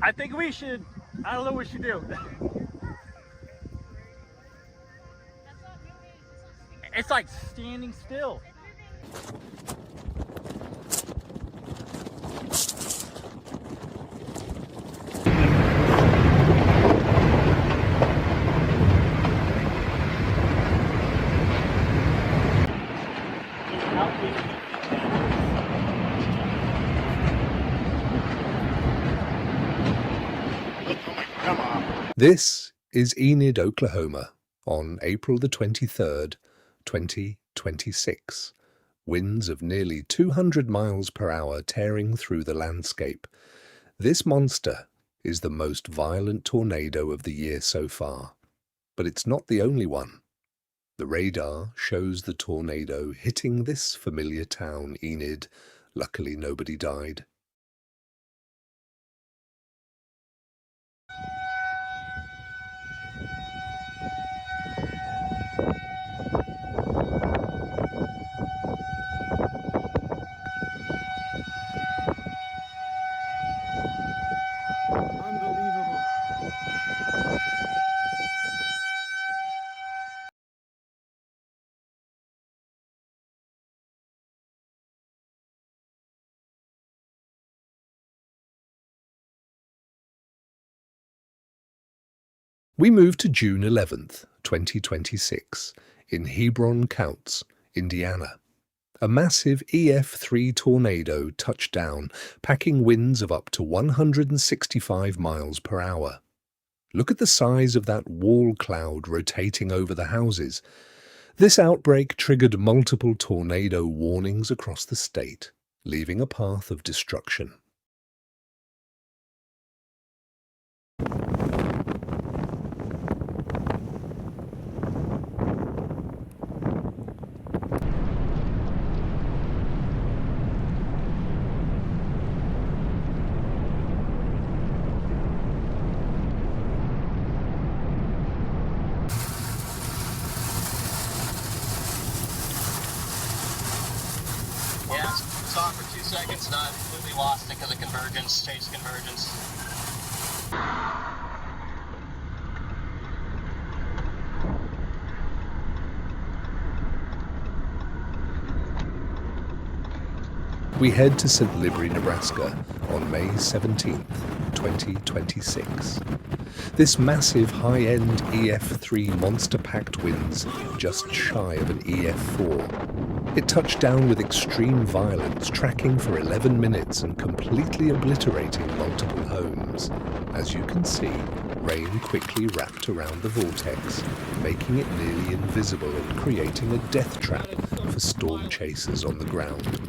I think we should, I don't know what we should do. It's like standing still. This is Enid, Oklahoma, on April the 23rd, 2026. Winds of nearly 200 miles per hour tearing through the landscape. This monster is the most violent tornado of the year so far, but it's not the only one. The radar shows the tornado hitting this familiar town, Enid. Luckily, nobody died. Unbelievable. We move to June 11th, 2026, in Hebron-Kouts, Indiana. A massive EF3 tornado touched down, packing winds of up to 165 miles per hour. Look at the size of that wall cloud rotating over the houses. This outbreak triggered multiple tornado warnings across the state, leaving a path of destruction. Yeah, saw it for 2 seconds and I completely lost it because of convergence, chase convergence. We head to St. Libri, Nebraska on May 17th, 2026. This massive high-end EF3 monster-packed winds just shy of an EF4. It touched down with extreme violence, tracking for 11 minutes and completely obliterating multiple homes. As you can see, rain quickly wrapped around the vortex, making it nearly invisible and creating a death trap for storm chasers on the ground.